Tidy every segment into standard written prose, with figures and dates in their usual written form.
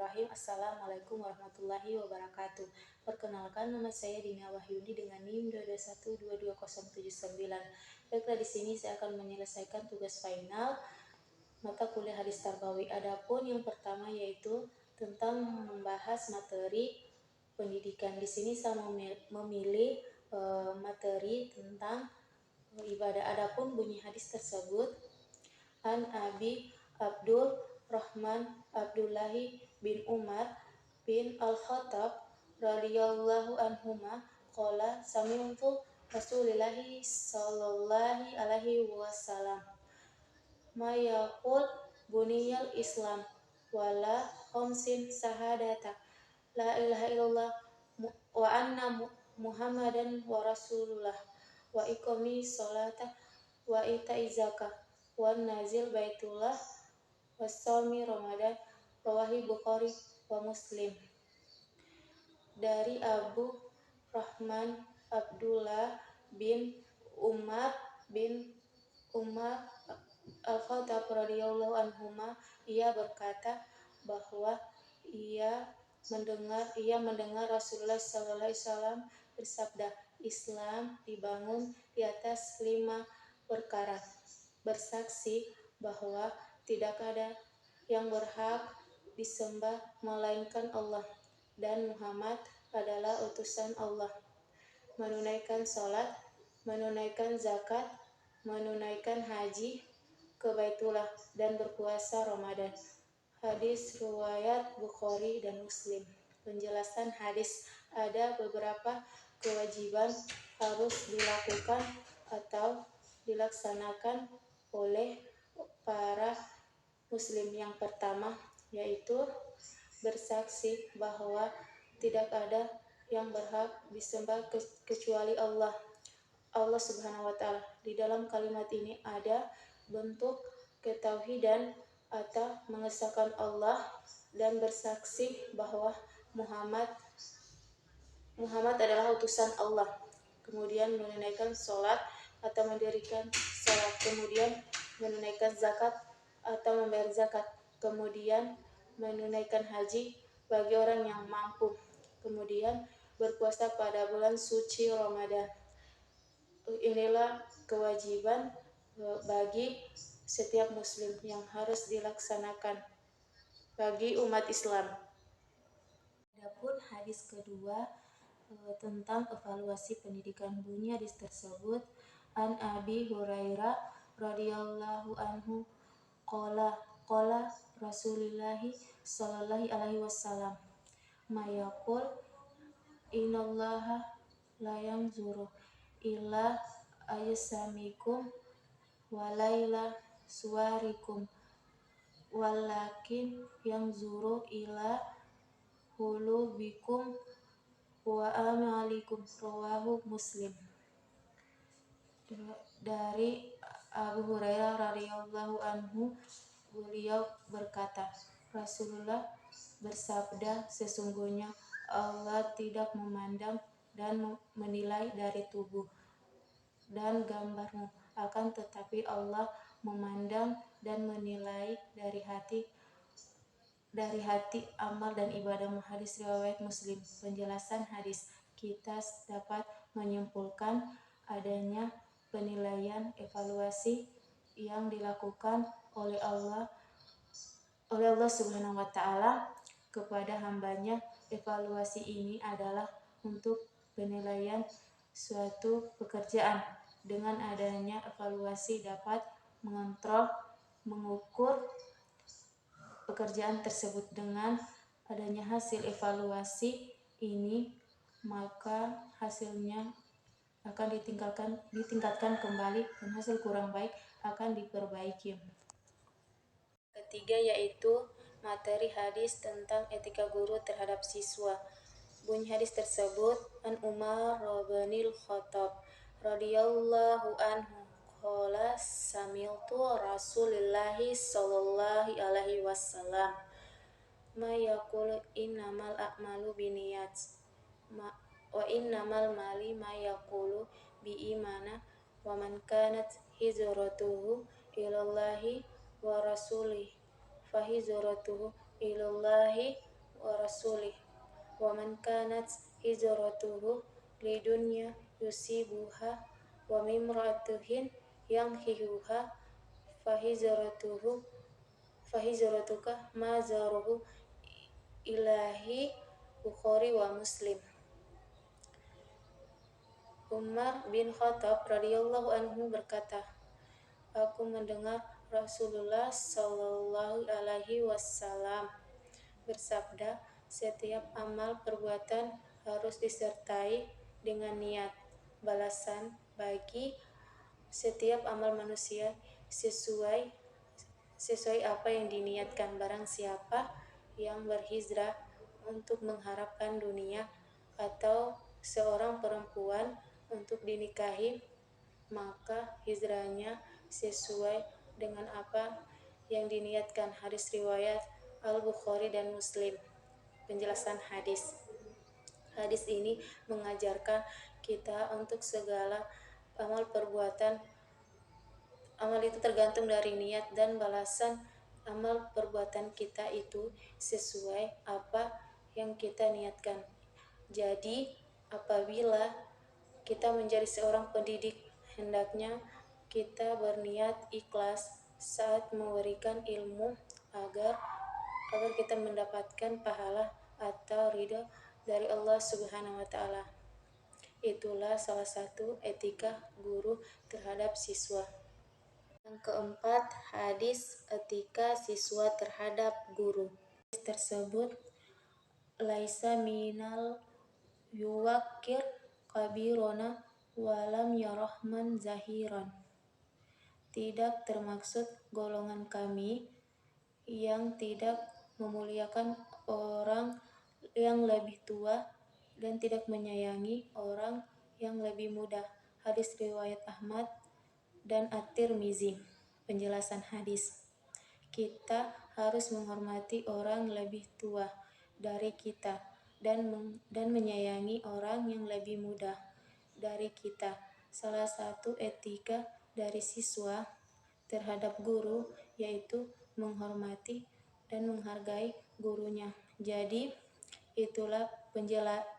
Bismillahirrahmanirrahim. Assalamualaikum warahmatullahi wabarakatuh. Perkenalkan, nama saya Dina Wahyuni dengan NIM 221222079. Baiklah, di sini saya akan menyelesaikan tugas final mata kuliah hadis tarbawi. Adapun yang pertama yaitu tentang membahas materi pendidikan. Di sini saya memilih materi tentang ibadah. Adapun bunyi hadis tersebut, An Abi Abdul Rahman Abdullahi bin Umar bin Al-Khattab radhiyallahu anhuma qala sami'tu Rasulillahi sallallahu alaihi wasallam ma yaqul buniyal Islam wala khamsin sahadata la ilaha illallah wa anna Muhammadan wa rasulullah wa iqami sholata wa ita'i zakah wa nazil baitullah wa shaumi ramadan rawahi Bukhari wa Muslim. Dari Abu Rahman Abdullah bin Umar Al-Khattab radhiyallahu anhuma, ia berkata bahwa ia mendengar Rasulullah sallallahu alaihi wasallam bersabda, Islam dibangun di atas 5 perkara: bersaksi bahwa tidak ada yang berhak disembah melainkan Allah dan Muhammad adalah utusan Allah, menunaikan salat, menunaikan zakat, menunaikan haji ke Baitullah, dan berpuasa Ramadan. Hadis riwayat Bukhari dan Muslim. Penjelasan hadis: ada beberapa kewajiban harus dilakukan atau dilaksanakan oleh para muslim. Yang pertama yaitu bersaksi bahwa tidak ada yang berhak disembah kecuali Allah Subhanahu wa ta'ala. Di dalam kalimat ini ada bentuk ketauhidan atau mengesahkan Allah dan bersaksi bahwa Muhammad adalah utusan Allah. Kemudian menunaikan sholat atau mendirikan sholat, kemudian menunaikan zakat atau membayar zakat, kemudian menunaikan haji bagi orang yang mampu, kemudian berpuasa pada bulan suci Ramadan. Inilah kewajiban bagi setiap muslim yang harus dilaksanakan bagi umat Islam. Adapun hadis kedua tentang evaluasi pendidikan, bunyi hadis tersebut, An Abi Hurairah radhiyallahu anhu qala Rasulillahi sallallahu alaihi wasallam ma yaqul innallaha la yanzuru illa ajsamikum walaila suwarikum walakin yanzuru ila qulubikum wa amalikum, rawahu Muslim. Dari Abu Hurairah radhiyallahu anhu, beliau berkata, Rasulullah bersabda, sesungguhnya Allah tidak memandang dan menilai dari tubuh dan gambarmu, akan tetapi Allah memandang dan menilai dari hati, amal dan ibadahmu. Hadis riwayat Muslim. Penjelasan hadis: kita dapat menyimpulkan adanya penilaian evaluasi yang dilakukan oleh Allah Subhanahu wa ta'ala kepada hambanya. Evaluasi ini adalah untuk penilaian suatu pekerjaan. Dengan adanya evaluasi dapat mengontrol, mengukur pekerjaan tersebut. Dengan adanya hasil evaluasi ini, maka hasilnya akan ditingkatkan kembali dan hasil kurang baik akan diperbaiki. Ketiga yaitu materi hadis tentang etika guru terhadap siswa. Bunyi hadis tersebut, An Umar bin Al-Khattab radhiyallahu anhu qala sami'tu Rasulillahi sallallahu alaihi wasallam ma yaqulu innamal a'malu binniyat wa innamal mali ma yaqulu bi imana wa man kanat hijratuhu ilallahi wa rasulih fa hijratuhu ilallahi wa rasulih. Wa man kanat hijratuhu lidunya yusibuha wa mimra'atuhin yankihuha fahijratuka ma zaruhu ilahi Bukhari wa Muslim. Umar bin Khattab radhiyallahu anhu berkata, aku mendengar Rasulullah Shallallahu alaihi wasallam bersabda, setiap amal perbuatan harus disertai dengan niat. Balasan bagi setiap amal manusia sesuai apa yang diniatkan. Barang siapa yang berhijrah untuk mengharapkan dunia atau seorang perempuan untuk dinikahi, maka hijrahnya sesuai dengan apa yang diniatkan. Hadis riwayat Al-Bukhari dan Muslim. Penjelasan hadis. Hadis ini mengajarkan kita untuk segala amal perbuatan. Amal itu tergantung dari niat dan balasan amal perbuatan kita itu sesuai apa yang kita niatkan. Jadi, apabila kita menjadi seorang pendidik, hendaknya kita berniat ikhlas saat memberikan ilmu agar kita mendapatkan pahala atau ridho dari Allah Subhanahu wa taala. Itulah salah satu etika guru terhadap siswa. Yang keempat, hadis etika siswa terhadap guru. Hadis tersebut laisa minal yuwakir kabirona walam yarahman zahiran. Tidak termaksud golongan kami yang tidak memuliakan orang yang lebih tua dan tidak menyayangi orang yang lebih muda. Hadis riwayat Ahmad dan At-Tirmizi. Penjelasan hadis. Kita harus menghormati orang lebih tua dari kita dan menyayangi orang yang lebih muda dari kita. Salah satu etika dari siswa terhadap guru yaitu menghormati dan menghargai gurunya. Jadi itulah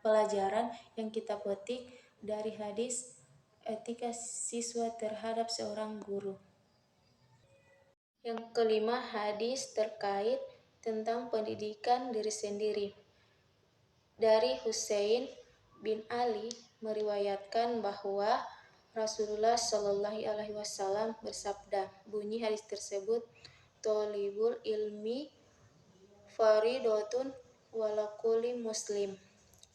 pelajaran yang kita petik dari hadis etika siswa terhadap seorang guru. Yang kelima, hadis terkait tentang pendidikan diri sendiri. Dari Husain bin Ali meriwayatkan bahwa Rasulullah Shallallahu alaihi wasallam bersabda, bunyi hadis tersebut, tolibul ilmi faridotun wala kulli muslim.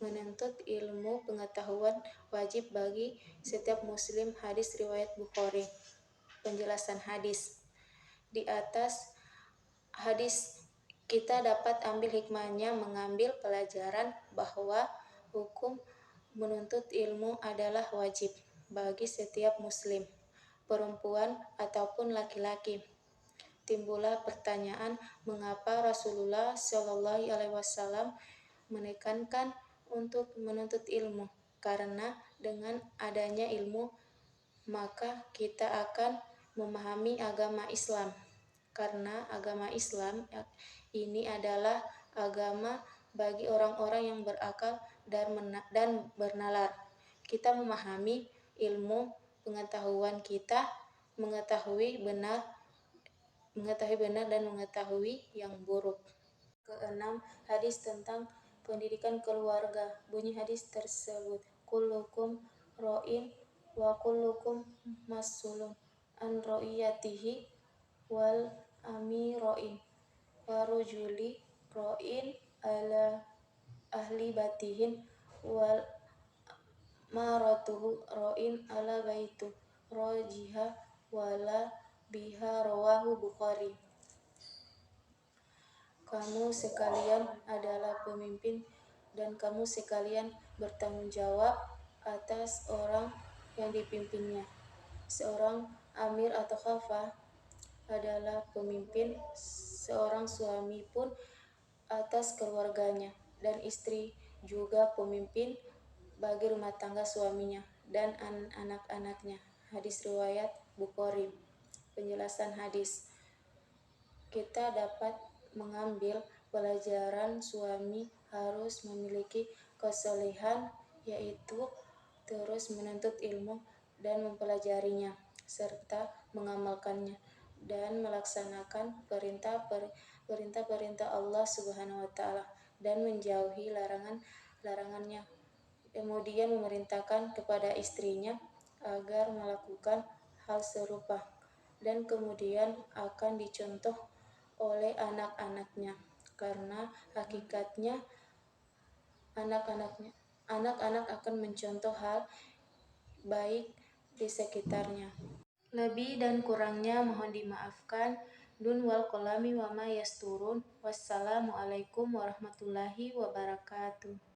Menuntut ilmu pengetahuan wajib bagi setiap muslim. Hadis riwayat Bukhari. Penjelasan hadis. Di atas hadis kita dapat ambil hikmahnya, mengambil pelajaran bahwa hukum menuntut ilmu adalah wajib bagi setiap muslim, perempuan ataupun laki-laki. Timbullah pertanyaan, mengapa Rasulullah Shallallahu alaihi wasallam menekankan untuk menuntut ilmu? Karena dengan adanya ilmu maka kita akan memahami agama Islam. Karena agama Islam ini adalah agama bagi orang-orang yang berakal dan bernalar. Kita memahami ilmu pengetahuan kita, mengetahui benar dan mengetahui yang buruk. Keenam, hadis tentang pendidikan keluarga. Bunyi hadis tersebut, kullukum ra'in wa kullukum mas'ulun an ra'iyatihi wal amiroin wa rujuli ra'in ala ahli batihin wal maratuhu ra'in ala baitu rojiha wala biha rawahu Bukhari. Kamu sekalian adalah pemimpin dan kamu sekalian bertanggung jawab atas orang yang dipimpinnya. Seorang amir atau khalifah adalah pemimpin, seorang suami pun atas keluarganya, dan istri juga pemimpin bagi rumah tangga suaminya dan anak-anaknya. Hadis riwayat Bukhari. Penjelasan hadis. Kita dapat mengambil pelajaran suami harus memiliki kesolehan, yaitu terus menuntut ilmu dan mempelajarinya, serta mengamalkannya dan melaksanakan perintah-perintah Allah Subhanahu wa Ta'ala dan menjauhi larangannya. Kemudian memerintahkan kepada istrinya agar melakukan hal serupa, dan kemudian akan dicontoh oleh anak-anaknya, karena hakikatnya anak-anak akan mencontoh hal baik di sekitarnya. Lebih dan kurangnya mohon dimaafkan. Dun wal kolami wa ma yasturun. Wassalamualaikum warahmatullahi wabarakatuh.